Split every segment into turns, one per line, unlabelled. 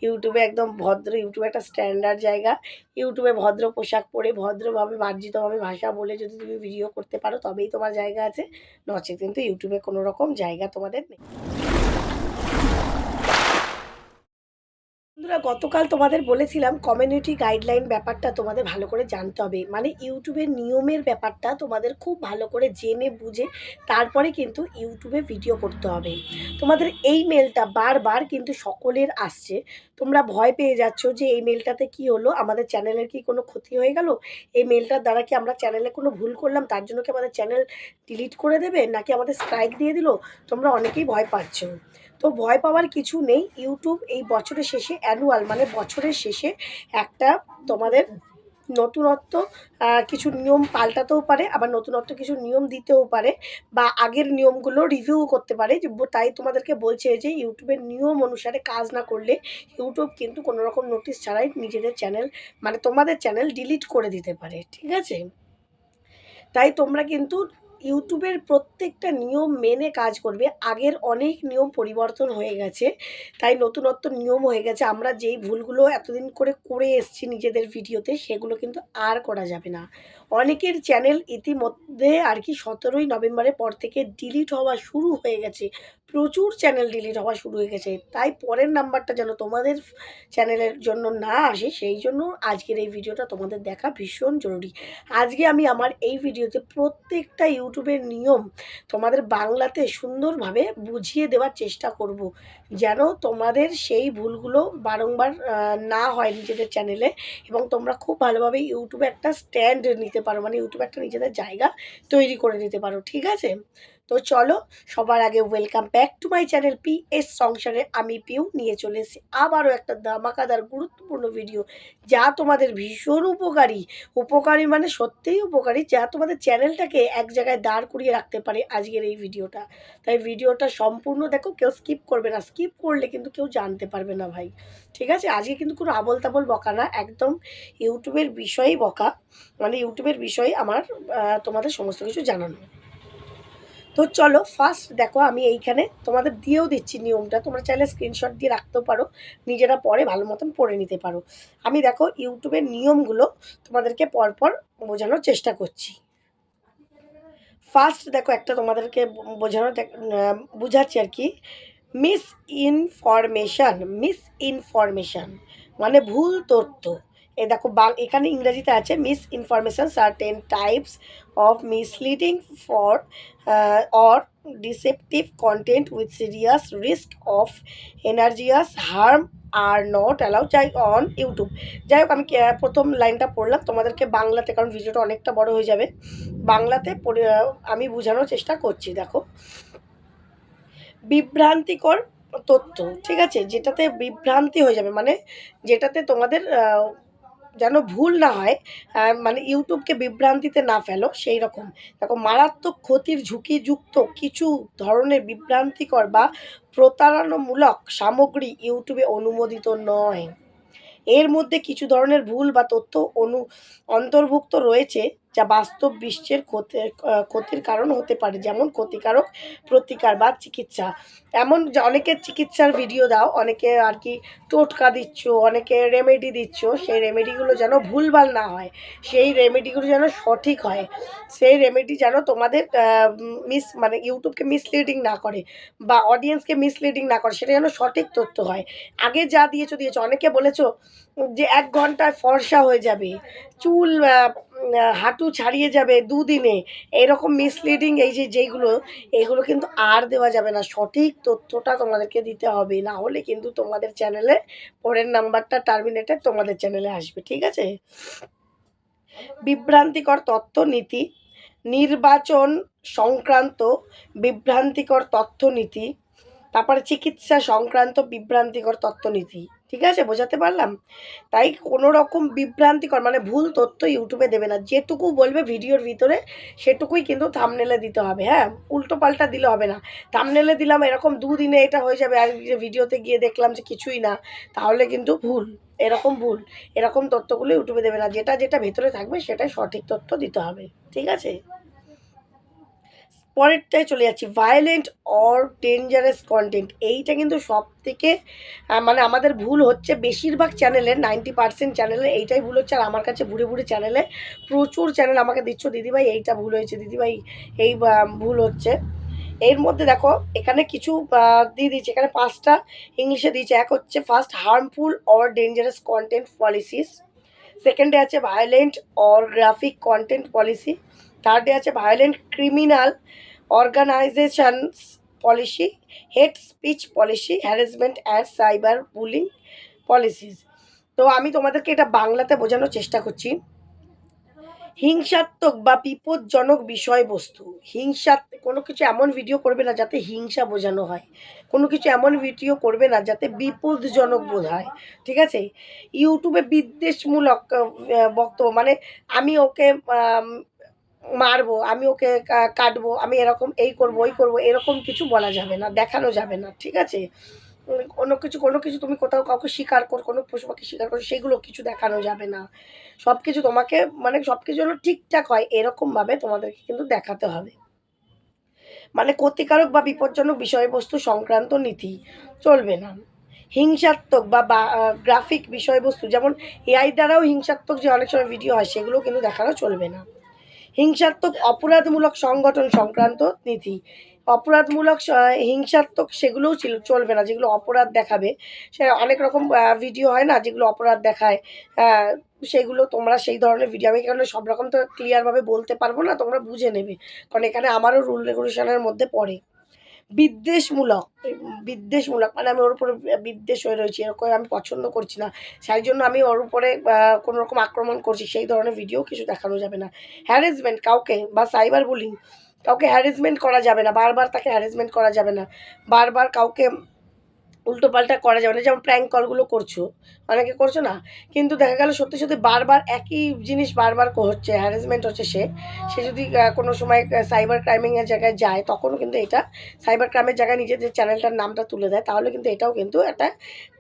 ইউটিউবে একদম ভদ্র, ইউটিউবে একটা স্ট্যান্ডার্ড জায়গা। ইউটিউবে ভদ্র পোশাক পরে ভদ্রভাবে মার্জিতভাবে ভাষা বলে যদি তুমি ভিডিও করতে পারো তবেই তোমার জায়গা আছে, নচেত কিন্তু ইউটিউবে কোনো রকম জায়গা তোমাদের নেই। বন্ধুরা, গতকাল তোমাদের বলেছিলাম কমিউনিটি গাইডলাইন ব্যাপারটা তোমাদের ভালো করে জানতে হবে, মানে ইউটিউবের নিয়মের ব্যাপারটা তোমাদের খুব ভালো করে জেনে বুঝে তারপরে কিন্তু ইউটিউবে ভিডিও করতে হবে। তোমাদের এই মেলটা বারবার কিন্তু সকলের আসছে, তোমরা ভয় পেয়ে যাচ্ছ যে এই মেলটাতে কি হলো, আমাদের চ্যানেলের কি কোনো ক্ষতি হয়ে গেল, এই মেলটার দ্বারা কি আমরা চ্যানেলে কোনো ভুল করলাম তার জন্য কি আমাদের চ্যানেল ডিলিট করে দেবে, নাকি আমাদের স্ট্রাইক দিয়ে দিল, তোমরা অনেকেই ভয় পাচ্ছ। তো ভয় পাওয়ার কিছু নেই। ইউটিউব এই বছরের শেষে অ্যানুয়াল মানে বছরের শেষে একটা তোমাদের নতুনত্ব কিছু নিয়ম পাল্টাতেও পারে, আবার নতুনত্ব কিছু নিয়ম দিতেও পারে, বা আগের নিয়মগুলো রিভিউ করতে পারে। যে তাই তোমাদেরকে বলছে যে ইউটিউবের নিয়ম অনুসারে কাজ না করলে ইউটিউব কিন্তু কোনো রকম নোটিশ ছাড়াই নিজেদের চ্যানেল মানে তোমাদের চ্যানেল ডিলিট করে দিতে পারে, ঠিক আছে? তাই তোমরা কিন্তু ইউটিউবের প্রত্যেকটা নিয়ম মেনে কাজ করবে। আগের অনেক নিয়ম পরিবর্তন হয়ে গেছে, তাই নতুনত্ব নিয়ম হয়ে গেছে। আমরা যেই ভুলগুলো এতদিন করে এসেছি নিজেদের ভিডিওতে সেগুলো কিন্তু আর করা যাবে না। অনেকের চ্যানেল ইতিমধ্যে আর কি 17ই নভেম্বরের পর থেকে ডিলিট হওয়া শুরু হয়ে গেছে, প্রচুর চ্যানেল ডিলিট হওয়া শুরু হয়ে গেছে। তাই পরের নাম্বারটা যেন তোমাদের চ্যানেলের জন্য না আসে সেই জন্য আজকের এই ভিডিওটা তোমাদের দেখা ভীষণ জরুরি। আজকে আমি আমার এই ভিডিওতে প্রত্যেকটা ইউটিউবের নিয়ম তোমাদের বাংলাতে সুন্দরভাবে বুঝিয়ে দেওয়ার চেষ্টা করব, যেন তোমাদের সেই ভুলগুলো বারংবার না হয় নিজেদের চ্যানেলে, এবং তোমরা খুব ভালোভাবে ইউটিউবে একটা স্ট্যান্ড নিতে পারো, মানে ইউটিউবে একটা নিজেদের জায়গা তৈরি করে নিতে পারো, ঠিক আছে? তো চলো, সবার আগে welcome back to my channel PS সংসারে আমি পিউ নিয়ে চলে এসেছি আবারও একটা ধামাকাদার গুরুত্বপূর্ণ ভিডিও, যা তোমাদের ভীষণ উপকারী মানে সত্যিই উপকারী, যা তোমাদের চ্যানেলটাকে এক জায়গায় দাঁড় করিয়ে রাখতে পারে আজকের এই ভিডিওটা। তাই ভিডিওটা সম্পূর্ণ দেখো, কেউ স্কিপ করবে না, স্কিপ করলে কিন্তু কেউ জানতে পারবে না ভাই, ঠিক আছে? আজকে কিন্তু কোনো আবোল তাবোল বকা না, একদম ইউটিউবের বিষয়েই বকা, মানে ইউটিউবের বিষয়ে আমার তোমাদের সমস্ত কিছু জানানো। তো চলো ফার্স্ট দেখো, আমি এইখানে তোমাদের দিয়েও দিচ্ছি নিয়মটা, তোমরা চাইলে স্ক্রিনশট দিয়ে রাখতেও পারো, নিজেরা পরে ভালো মতন পড়ে নিতে পারো। আমি দেখো ইউটিউবের নিয়মগুলো তোমাদেরকে পরপর বোঝানোর চেষ্টা করছি। ফার্স্ট দেখো একটা তোমাদেরকে বোঝাচ্ছি আর কি। মিস ইনফরমেশান মানে ভুল তথ্য। এ দেখো এখানে ইংরেজিতে আছে misinformation certain types of misleading for or deceptive content with serious risk of egregious harm are not allowed যাই অন ইউটিউব। যাই হোক, আমি প্রথম লাইনটা পড়লাম তোমাদেরকে বাংলাতে, কারণ ভিডিওটা অনেকটা বড় হয়ে যাবে, বাংলাতে আমি বোঝানোর চেষ্টা করছি। দেখো, বিভ্রান্তিকর তথ্য, ঠিক আছে, যেটাতে বিভ্রান্তি হয়ে যাবে, মানে যেটাতে তোমাদের যেন ভুল না হয়, মানে ইউটিউবকে বিভ্রান্তিতে না ফেলো সেই রকম। দেখো, মারাত্মক ক্ষতির ঝুঁকিযুক্ত কিছু ধরনের বিভ্রান্তিকর বা প্রতারণামূলক সামগ্রী ইউটিউবে অনুমোদিত নয়। এর মধ্যে কিছু ধরনের ভুল বা তথ্য অন্তর্ভুক্ত রয়েছে যা বাস্তব বিশ্বের ক্ষতির কারণ হতে পারে, যেমন ক্ষতিকারক প্রতিকার বা চিকিৎসা। এমন যে অনেকে চিকিৎসার ভিডিও দাও, অনেকে আর কি টোটকা দিচ্ছ, অনেকে রেমেডি দিচ্ছ, সেই রেমেডিগুলো যেন ভুলভাল না হয়, সেই রেমেডিগুলো যেন সঠিক হয়, সেই রেমেডি যেন তোমাদের মানে ইউটিউবকে মিসলিডিং না করে বা অডিয়েন্সকে মিসলিডিং না করে, সেটা যেন সঠিক তথ্য হয়। আগে যা দিয়েছো অনেকে বলেছো যে 1 ঘন্টায় ফর্সা হয়ে যাবে, চুল হাঁটু ছাড়িয়ে যাবে 2 দিনে, এরকম মিসলিডিং যেইগুলো, এগুলো কিন্তু আর দেওয়া যাবে না। সঠিক তথ্যটা তোমাদেরকে দিতে হবে, না হলে কিন্তু তোমাদের চ্যানেলে পরের নাম্বারটা টার্মিনেটেড তোমাদের চ্যানেলে আসবে, ঠিক আছে? বিভ্রান্তিকর তথ্য নীতি, নির্বাচন সংক্রান্ত বিভ্রান্তিকর তথ্যনীতি, তারপরে চিকিৎসা সংক্রান্ত বিভ্রান্তিকর তথ্যনীতি, ঠিক আছে? বোঝাতে পারলাম? তাই কোনো রকম বিভ্রান্তিকর মানে ভুল তথ্য ইউটিউবে দেবে না, যেটুকু বলবে ভিডিওর ভিতরে সেটুকুই কিন্তু থাম্বনেলে দিতে হবে, হ্যাঁ, উল্টো পাল্টা দিলে হবে না। থাম্বনেলে দিলাম এরকম 2 দিনে এটা হয়ে যাবে, আর ভিডিওতে গিয়ে দেখলাম যে কিছুই না, তাহলে কিন্তু ভুল, এরকম তথ্যগুলো ইউটিউবে দেবে না, যেটা যেটা ভেতরে থাকবে সেটাই সঠিক তথ্য দিতে হবে, ঠিক আছে? পরেরটায় চলে যাচ্ছি, ভায়োলেন্ট অর ডেঞ্জারাস কন্টেন্ট। এইটা কিন্তু সব থেকে মানে আমাদের ভুল হচ্ছে বেশিরভাগ চ্যানেলের, 90% চ্যানেলের এইটাই ভুল হচ্ছে। আর আমার কাছে ঘুরে ঘুরে চ্যানেলে প্রচুর চ্যানেল আমাকে দিচ্ছ, দিদিভাই এইটা ভুল হয়েছে, দিদিভাই এই ভুল হচ্ছে। এর মধ্যে দেখো এখানে কিছু দিয়ে দিয়েছে, এখানে 5টা ইংলিশে দিয়েছে। এক হচ্ছে first, harmful or dangerous content policies. সেকেন্ডে আছে violent or graphic content policy. থার্ডে আছে violent criminal organizations policy, hate speech policy, harassment and cyber bullying policies. তো আমি তোমাদেরকে এটা বাংলাতে বোঝানোর চেষ্টা করছি। হিংসাত্মক বা বিপজ্জনক বিষয়বস্তু, কোনো কিছু এমন ভিডিও করবে না যাতে হিংসা বোঝানো হয়, কোনো কিছু এমন ভিডিও করবে না যাতে বিপদজনক বোঝায়, ঠিক আছে? ইউটিউবে বিদ্বেষমূলক বক্তব্য, মানে আমি ওকে মারবো, আমি ওকে কাটবো, আমি এরকম এই করবো ওই করবো, এরকম কিছু বলা যাবে না, দেখানো যাবে না, ঠিক আছে? কোনো কিছু তুমি কোথাও কাউকে শিকার কোনো পশু পাখি শিকার করো, সেগুলো কিছু দেখানো যাবে না। সব কিছু তোমাকে, মানে সব কিছু যেন ঠিকঠাক হয় এরকমভাবে তোমাদেরকে কিন্তু দেখাতে হবে। মানে ক্ষতিকারক বা বিপজ্জনক বিষয়বস্তু সংক্রান্ত নীতি চলবে না। হিংসাত্মক বা গ্রাফিক বিষয়বস্তু, যেমন এআই দ্বারাও হিংসাত্মক যে অনেক সময় ভিডিও হয়, সেগুলো কিন্তু দেখানো চলবে না। হিংসাত্মক অপরাধমূলক সংগঠন সংক্রান্ত নীতি, অপরাধমূলক হিংসাত্মক সেগুলোও চলবে না, যেগুলো অপরাধ দেখাবে। সে অনেক রকম ভিডিও হয় না যেগুলো অপরাধ দেখায়, সেগুলো তোমরা সেই ধরনের ভিডিও, আমি এখানে সব রকম তো ক্লিয়ারভাবে বলতে পারবো না, তোমরা বুঝে নেবে, কারণ এখানে আমারও রুল রেগুলেশনের মধ্যে পড়ে। বিদ্বেষমূলক, বিদ্বেষমূলক মানে আমি ওর উপরে বিদ্বেষ হয়ে রয়েছি, এরকম আমি পছন্দ করছি না, সেই জন্য আমি ওর উপরে কোনো রকম আক্রমণ করছি, সেই ধরনের ভিডিও কিছু দেখানো যাবে না। হ্যারাসমেন্ট কাউকে বা সাইবার বুলিং, কাউকে হ্যারাসমেন্ট করা যাবে না, বারবার তাকে হ্যারাসমেন্ট করা যাবে না, বারবার কাউকে উল্টোপাল্টা করা যাবে না। যেমন প্র্যাঙ্ক কলগুলো করছো, অনেকে করছো না, কিন্তু দেখা গেল সত্যি সত্যি বারবার একই জিনিস বারবার হচ্ছে, হ্যারাসমেন্ট হচ্ছে, সে যদি কোনো সময় সাইবার ক্রাইমিংয়ের জায়গায় যায়, তখনও কিন্তু এটা সাইবার ক্রাইমের জায়গায় নিজেদের চ্যানেলটার নামটা তুলে দেয়, তাহলে কিন্তু এটাও কিন্তু একটা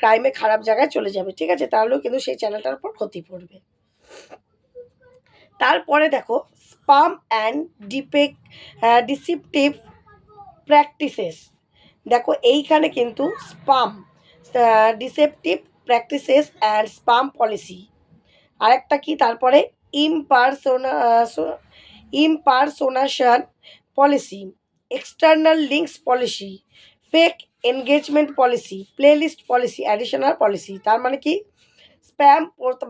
ক্রাইমে খারাপ জায়গায় চলে যাবে, ঠিক আছে? তাহলেও কিন্তু সেই চ্যানেলটার উপর ক্ষতি পড়বে। তারপরে দেখো, স্পাম অ্যান্ড ডিসিপটিভ প্র্যাকটিসেস। দেখো এইখানে কিন্তু spam, deceptive practices and spam policy. আরেকটা কি তারপরে, ইমপারসোনা impersonation policy, external links policy, fake engagement policy, playlist policy, additional policy. তার মানে কি, স্প্যাম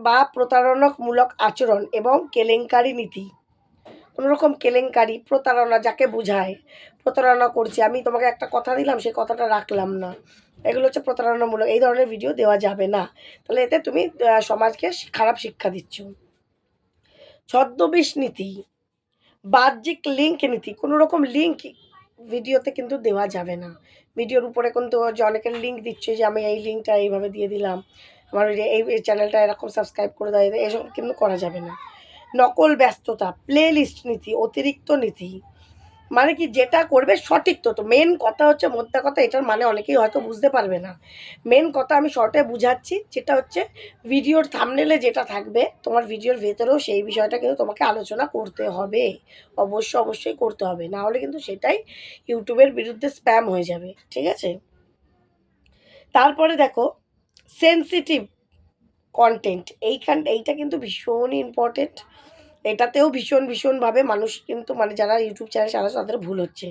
বা প্রতারণামূলক আচরণ এবং কেলেঙ্কারি নীতি। কোনোরকম কেলেঙ্কারি, প্রতারণা যাকে বোঝায়, প্রতারণা করছি, আমি তোমাকে একটা কথা দিলাম, সেই কথাটা রাখলাম না, এগুলো হচ্ছে প্রতারণামূলক, এই ধরনের ভিডিও দেওয়া যাবে না। তাহলে এতে তুমি সমাজকে খারাপ শিক্ষা দিচ্ছ। ছদ্মবেশ নীতি, বাহ্যিক লিঙ্ক নীতি, কোনো রকম লিঙ্ক ভিডিওতে কিন্তু দেওয়া যাবে না। ভিডিওর উপরে কিন্তু যে অনেকের লিঙ্ক দিচ্ছে, যে আমি এই লিঙ্কটা এইভাবে দিয়ে দিলাম, আমার এই চ্যানেলটা এরকম সাবস্ক্রাইব করে দেয়, এসব কিন্তু করা যাবে না। নকল ব্যস্ততা, প্লে লিস্ট নীতি, অতিরিক্ত নীতি, মানে কি যেটা করবে সঠিক, তো মেন কথা হচ্ছে, মোদ্দা কথা, এটার মানে অনেকেই হয়তো বুঝতে পারবে না। মেন কথা আমি শর্টে বুঝাচ্ছি, যেটা হচ্ছে ভিডিওর থাম্বনেলে যেটা থাকবে, তোমার ভিডিওর ভেতরেও সেই বিষয়টা কিন্তু তোমাকে আলোচনা করতে হবে, অবশ্যই করতে হবে, না হলে কিন্তু সেটাই ইউটিউবের বিরুদ্ধে স্প্যাম হয়ে যাবে, ঠিক আছে? তারপরে দেখো, সেনসিটিভ কন্টেন্ট, এইটা কিন্তু ভীষণই ইম্পর্টেন্ট। এটাতেও ভীষণভাবে মানুষ কিন্তু, মানে যারা ইউটিউব চ্যানেল চালাচ্ছে তাদের ভুল হচ্ছে।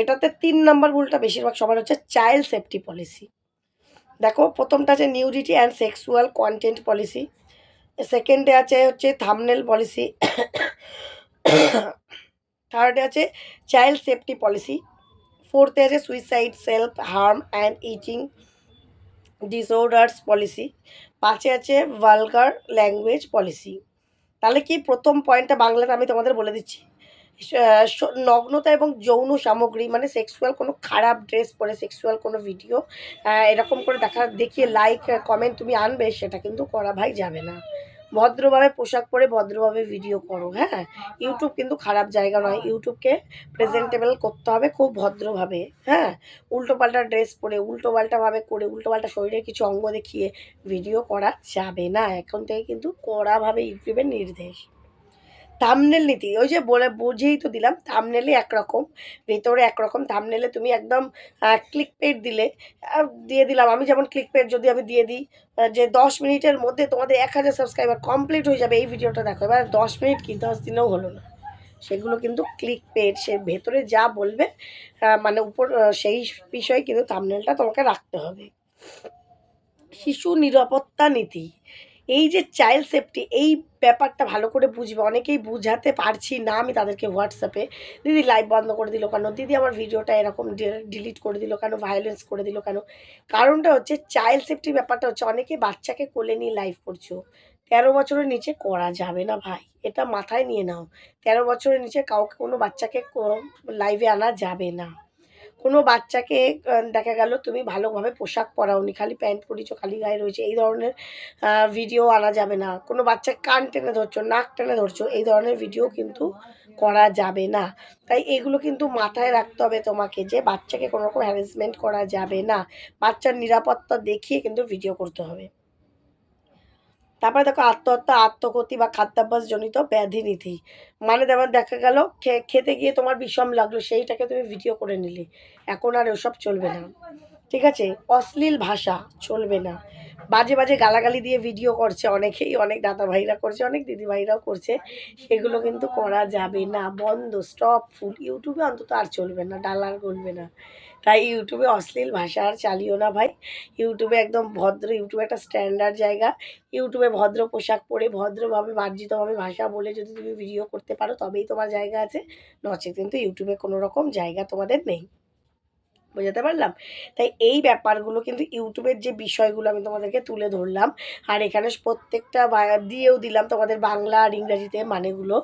এটাতে 3 নম্বর ভুলটা বেশিরভাগ সবার হচ্ছে, চাইল্ড সেফটি পলিসি। দেখো প্রথমটা আছে nudity and sexual content policy, সেকেন্ডে আছে হচ্ছে থাম্বনেল পলিসি, থার্ডে আছে চাইল্ড সেফটি পলিসি, ফোর্থে আছে suicide, self harm and eating disorders policy, 5এ আছে ভালগার ল্যাঙ্গুয়েজ পলিসি। তাহলে কি, প্রথম পয়েন্টটা বাংলাতে আমি তোমাদের বলে দিচ্ছি, নগ্নতা এবং যৌন সামগ্রী, মানে সেক্সুয়াল কোনো খারাপ ড্রেস পরে সেক্সুয়াল কোনো ভিডিও এরকম করে দেখিয়ে লাইক কমেন্ট তুমি আনবে, সেটা কিন্তু করা ভাই যাবে না। ভদ্রভাবে পোশাক পরে ভদ্রভাবে ভিডিও করো, হ্যাঁ? ইউটিউব কিন্তু খারাপ জায়গা নয়, ইউটিউবকে প্রেজেন্টেবল করতে হবে খুব ভদ্রভাবে, হ্যাঁ? উল্টোপাল্টা ড্রেস পরে, উল্টোপাল্টাভাবে করে, উল্টোপাল্টা শরীরের কিছু অঙ্গ দেখিয়ে ভিডিও করা যাবে না, এখন থেকে কিন্তু কড়াভাবে ইউটিউবের নির্দেশ। থাম্বনেল নীতি ওই যে বলে বুঝেই তো দিলাম, থাম্বনেলে একরকম, ভেতরে একরকম। থাম্বনেলে তুমি একদম ক্লিক পেড দিলে, দিয়ে দিলাম আমি যেমন ক্লিক পেড যদি আমি দিয়ে দিই যে 10 মিনিটের মধ্যে তোমাদের 1000 সাবস্ক্রাইবার কমপ্লিট হয়ে যাবে, এই ভিডিওটা দেখো। এবার 10 মিনিট কি 10 দিনেও হলো না, সেগুলো কিন্তু ক্লিক পেড। সে ভেতরে যা বলবে মানে উপর সেই বিষয়ে কিন্তু থাম্বনেলটা তোমাকে রাখতে হবে। শিশু নিরাপত্তা নীতি, এই যে চাইল্ড সেফটি, এই ব্যাপারটা ভালো করে বুঝবে। অনেকেই বুঝাতে পারছি না আমি তাদেরকে হোয়াটসঅ্যাপে, দিদি লাইভ বন্ধ করে দিল কেন, দিদি আমার ভিডিওটা এরকম ডিলিট করে দিল কেন, ভায়োলেন্স করে দিল কেন। কারণটা হচ্ছে চাইল্ড সেফটির ব্যাপারটা হচ্ছে অনেকে বাচ্চাকে কোলে নিয়ে লাইভ করছো। 13 বছরের নিচে করা যাবে না ভাই, এটা মাথায় নিয়ে নাও। 13 বছরের নিচে কাউকে, কোনো বাচ্চাকে লাইভে আনা যাবে না। কোনো বাচ্চাকে দেখা গেল তুমি ভালোভাবে পোশাক পরাওনি, খালি প্যান্ট পরিয়েছো, খালি গায়ে রয়েছে, এই ধরনের ভিডিও আনা যাবে না। কোনো বাচ্চা কান টেনে ধরছো, নাক টেনে ধরছো, এই ধরনের ভিডিও কিন্তু করা যাবে না। তাই এগুলো কিন্তু মাথায় রাখতে হবে তোমাকে, যে বাচ্চাকে কোনো রকম হ্যারাসমেন্ট করা যাবে না। বাচ্চার নিরাপত্তা দেখিয়ে কিন্তু ভিডিও করতে হবে। তারপরে দেখো আত্মহত্যা, আত্মঘাতী বা খাদ্যাভ্যাসজনিত ব্যাধি নীতি। মানে যেমন দেখা গেল খেতে গিয়ে তোমার বিষম লাগলো, সেইটাকে তুমি ভিডিও করে নিলে, এখন আর ওসব চলবে না। ঠিক আছে? অশ্লীল ভাষা চলবে না। বাজে বাজে গালাগালি দিয়ে ভিডিও করছে অনেকেই, অনেক দাদাভাইরা করছে, অনেক দিদিভাইরাও করছে। সেগুলো কিন্তু করা যাবে না, বন্ধ, স্টপ, ফুল। ইউটিউবে অন্তত আর চলবে না, ডাল আর গলবে না। তাই ইউটিউবে অশ্লীল ভাষা আর চালিও না ভাই। ইউটিউবে একদম ভদ্র, ইউটিউব একটা স্ট্যান্ডার্ড জায়গা। ইউটিউবে ভদ্র পোশাক পরে, ভদ্রভাবে, মার্জিতভাবে ভাষা বলে যদি তুমি ভিডিও করতে পারো তবেই তোমার জায়গা আছে, নচেত কিন্তু ইউটিউবে কোনো রকম জায়গা তোমাদের নেই। বোঝাতে পারলাম? তাই এই ব্যাপারগুলো কিন্তু ইউটিউবের যে বিষয়গুলো আমি তোমাদেরকে তুলে ধরলাম, আর এখানে প্রত্যেকটা দিয়েও দিলাম তোমাদের বাংলা আর ইংরাজিতে মানেগুলো,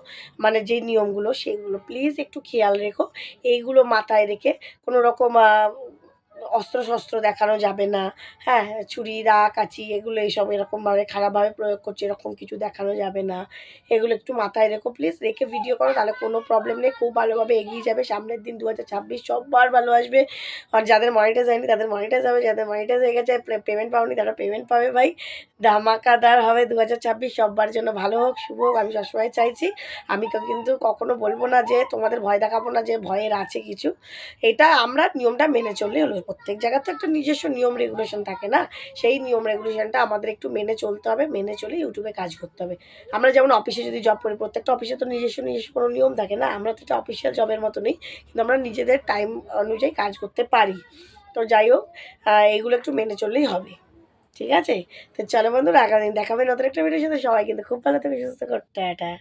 মানে যে নিয়মগুলো সেগুলো প্লিজ একটু খেয়াল রেখো। এইগুলো মাথায় রেখে কোনো রকম অস্ত্র শস্ত্র দেখানো যাবে না। হ্যাঁ, ছুরি, দা, কাঁচি, এগুলো এইসব এরকমভাবে খারাপভাবে প্রয়োগ করছে এরকম কিছু দেখানো যাবে না। এগুলো একটু মাথায় রেখো প্লিজ, রেখে ভিডিও করো, তাহলে কোনো প্রবলেম নেই, খুব ভালোভাবে এগিয়ে যাবে। সামনের দিন 2026 সবার ভালো আসবে। আর যাদের মনিটাইজ হয়নি তাদের মনিটাইজ হবে, যাদের মনিটাইজ হয়ে গেছে, পেমেন্ট পাওনি তারা পেমেন্ট পাবে ভাই। ধামাকাদার হবে 2026, সবার জন্য ভালো হোক, শুভ হোক, আমি সবসময় চাইছি। আমি তো কিন্তু কখনো বলবো না যে তোমাদের ভয় দেখাবো না, যে ভয়ের আছে কিছু। এটা আমরা নিয়মটা মেনে চললেই হলো। প্রত্যেক জায়গায় তো একটা নিজস্ব নিয়ম রেগুলেশন থাকে না, সেই নিয়ম রেগুলেশনটা আমাদের একটু মেনে চলতে হবে, মেনে চলে ইউটিউবে কাজ করতে হবে। আমরা যেমন অফিসে যদি জব করি, প্রত্যেকটা অফিসে তো নিজস্ব নিজস্ব কোনো নিয়ম থাকে না, আমরা তো এটা অফিসিয়াল জবের মতো নেই, কিন্তু আমরা নিজেদের টাইম অনুযায়ী কাজ করতে পারি। তো যাই হোক, এগুলো একটু মেনে চললেই হবে। ঠিক আছে? তো চলো বন্ধুরা, আগামী দিন দেখাবে নতুন একটা ভিডিওর সাথে। সবাই কিন্তু খুব ভালো থেকে সুস্থ করতে, টাটা।